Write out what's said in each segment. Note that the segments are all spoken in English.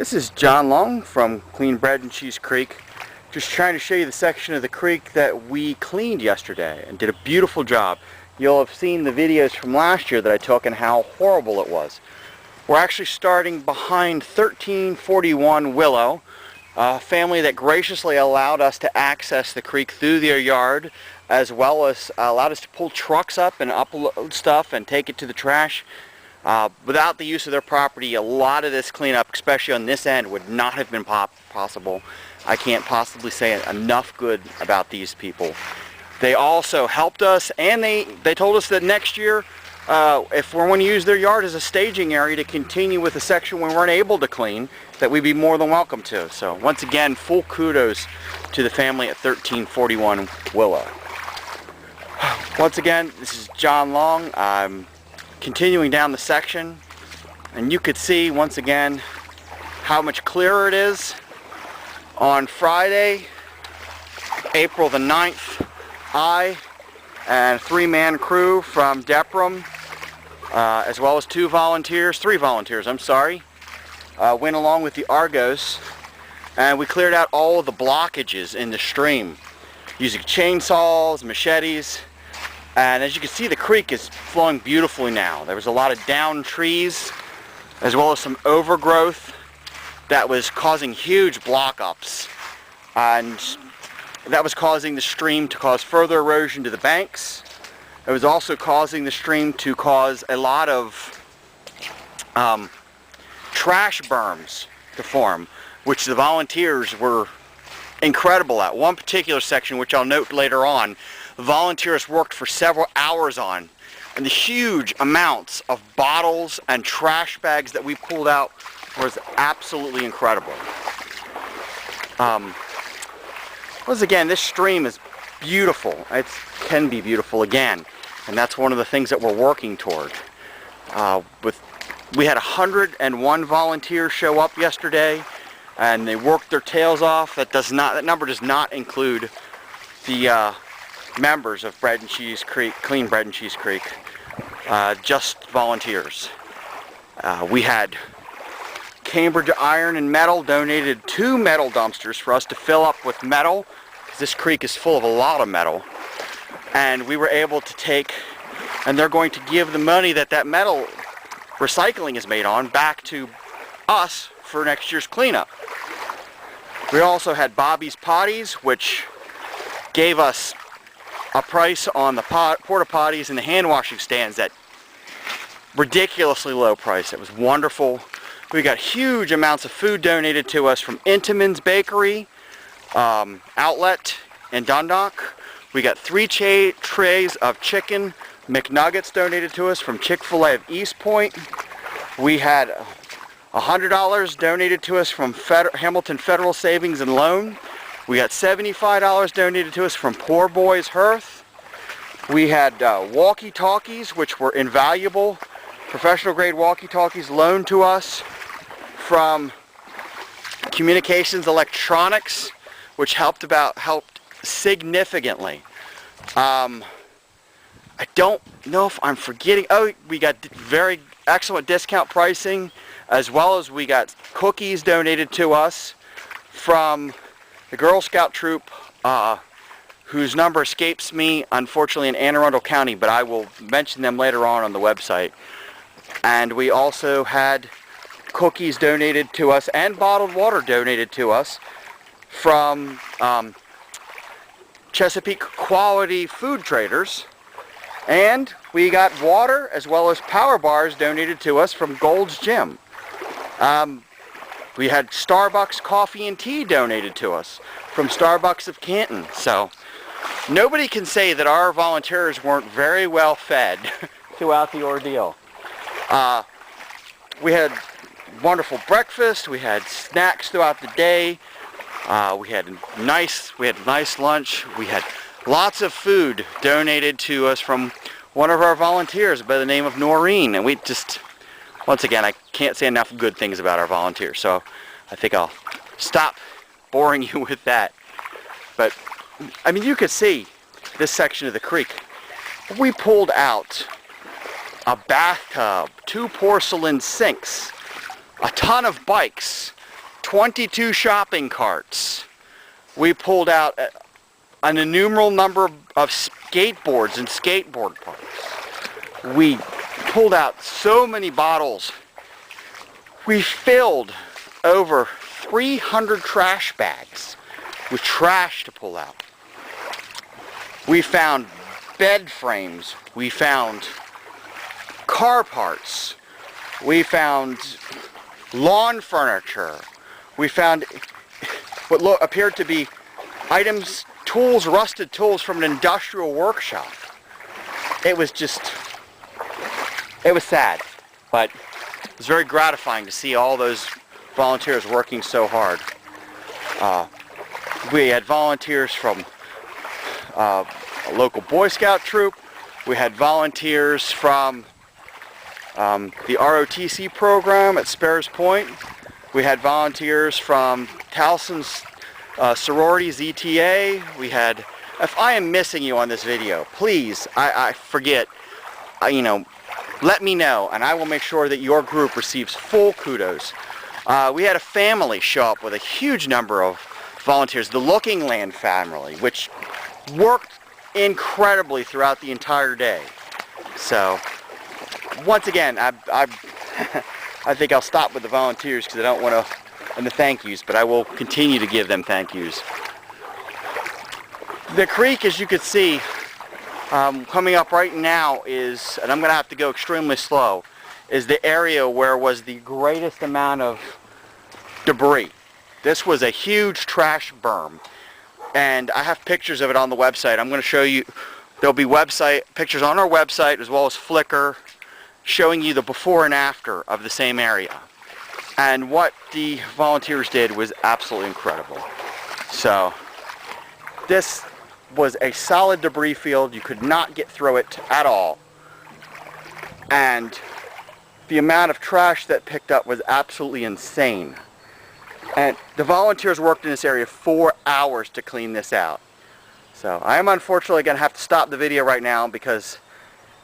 This is John Long from Clean Bread and Cheese Creek. Just trying to show you the section of the creek that we cleaned yesterday and did a beautiful job. You'll have seen the videos from last year that I took and how horrible it was. We're actually starting behind 1341 Willow, a family that graciously allowed us to access the creek through their yard, as well as allowed us to pull trucks up and upload stuff and take it to the trash. Without the use of their property, a lot of this cleanup, especially on this end, would not have been possible. I can't possibly say enough good about these people. They also helped us, and they told us that next year, if we want to use their yard as a staging area to continue with the section we weren't able to clean, that we'd be more than welcome to. So once again, full kudos to the family at 1341 Willow. Once again, this is John Long. I'm continuing down the section, and you could see once again how much clearer it is. On Friday, April the 9th, I and a three-man crew from Depram, as well as three volunteers, went along with the Argos, and we cleared out all of the blockages in the stream using chainsaws, machetes. And as you can see, the creek is flowing beautifully now. There was a lot of downed trees, as well as some overgrowth that was causing huge block-ups. And that was causing the stream to cause further erosion to the banks. It was also causing the stream to cause a lot of trash berms to form, which the volunteers were incredible at. One particular section, which I'll note later on, volunteers worked for several hours on, and the huge amounts of bottles and trash bags that we pulled out was absolutely incredible. Once again, this stream is beautiful. It can be beautiful again, and that's one of the things that we're working toward. We had 101 volunteers show up yesterday, and they worked their tails off. That number does not include the members of Bread and Cheese Creek, Clean Bread and Cheese Creek, just volunteers. We had Cambridge Iron and Metal donated 2 metal dumpsters for us to fill up with metal, because this creek is full of a lot of metal, and we were able to take, and they're going to give the money that metal recycling is made on back to us for next year's cleanup. We also had Bobby's Potties, which gave us a price on the porta potties and the hand washing stands at ridiculously low price. It was wonderful. We got huge amounts of food donated to us from Intamin's Bakery outlet in Dundalk. We got 3 trays of chicken McNuggets donated to us from Chick-fil-A of East Point. We had $100 donated to us from Hamilton Federal Savings and Loan. We got $75 donated to us from Poor Boys Hearth. We had walkie-talkies, which were invaluable, professional grade walkie-talkies loaned to us from Communications Electronics, which helped significantly. I don't know if I'm forgetting. Oh, we got very excellent discount pricing, as well as we got cookies donated to us from the Girl Scout troop, whose number escapes me, unfortunately, in Anne Arundel County, but I will mention them later on the website. And we also had cookies donated to us and bottled water donated to us from Chesapeake Quality Food Traders. And we got water as well as power bars donated to us from Gold's Gym. We had Starbucks coffee and tea donated to us from Starbucks of Canton. So nobody can say that our volunteers weren't very well fed throughout the ordeal. We had wonderful breakfast. We had snacks throughout the day. We had nice lunch. We had lots of food donated to us from one of our volunteers by the name of Noreen, and we just, once again, I can't say enough good things about our volunteers, so I think I'll stop boring you with that. But I mean, you could see this section of the creek. We pulled out a bathtub, 2 porcelain sinks, a ton of bikes, 22 shopping carts. We pulled out an innumerable number of skateboards and skateboard parts. We pulled out so many bottles. We filled over 300 trash bags with trash to pull out. We found bed frames. We found car parts. We found lawn furniture. We found what appeared to be items, tools, rusted tools from an industrial workshop. It was sad, but it was very gratifying to see all those volunteers working so hard. We had volunteers from a local Boy Scout troop. We had volunteers from the ROTC program at Sparrows Point. We had volunteers from Towson's sorority ZTA. We had, if I am missing you on this video, please, I forget, let me know, and I will make sure that your group receives full kudos. We had a family show up with a huge number of volunteers, the Looking Land family, which worked incredibly throughout the entire day. So, once again, I think I'll stop with the volunteers because I don't want to, and the thank yous, but I will continue to give them thank yous. The creek, as you can see, coming up right now is, and I'm going to have to go extremely slow, is the area where was the greatest amount of debris. This was a huge trash berm, and I have pictures of it on the website. I'm going to show you. There'll be pictures on our website as well as Flickr showing you the before and after of the same area. And what the volunteers did was absolutely incredible. So this was a solid debris field. You could not get through it at all. And the amount of trash that picked up was absolutely insane. And the volunteers worked in this area 4 hours to clean this out. So I am unfortunately going to have to stop the video right now because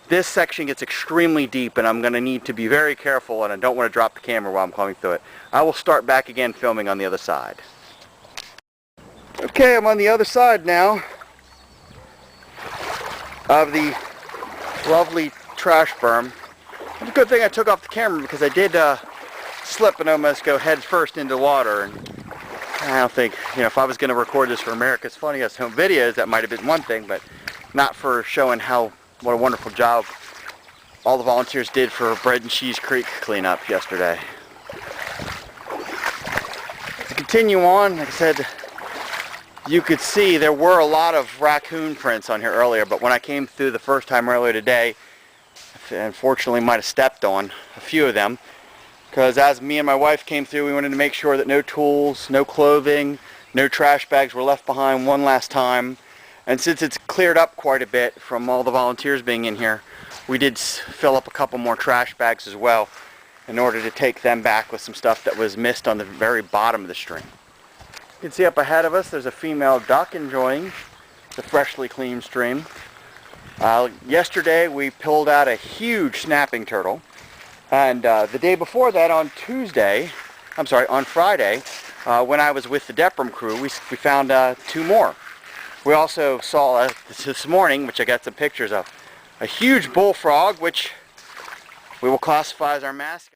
this section gets extremely deep and I'm going to need to be very careful, and I don't want to drop the camera while I'm coming through it. I will start back again filming on the other side. Okay, I'm on the other side now of the lovely trash berm. It's a good thing I took off the camera because I did slip and almost go head first into water, and I don't think, if I was going to record this for America's Funniest Home Videos, that might have been one thing, but not for showing what a wonderful job all the volunteers did for Bread and Cheese Creek cleanup yesterday. To continue on, like I said, you could see there were a lot of raccoon prints on here earlier, but when I came through the first time earlier today, unfortunately might have stepped on a few of them. Because as me and my wife came through, we wanted to make sure that no tools, no clothing, no trash bags were left behind one last time. And since it's cleared up quite a bit from all the volunteers being in here, we did fill up a couple more trash bags as well in order to take them back with some stuff that was missed on the very bottom of the stream. You can see up ahead of us there's a female duck enjoying the freshly cleaned stream. Yesterday we pulled out a huge snapping turtle. And the day before that, on Friday, when I was with the Deprum crew, we found 2 more. We also saw this morning, which I got some pictures of, a huge bullfrog, which we will classify as our mascot.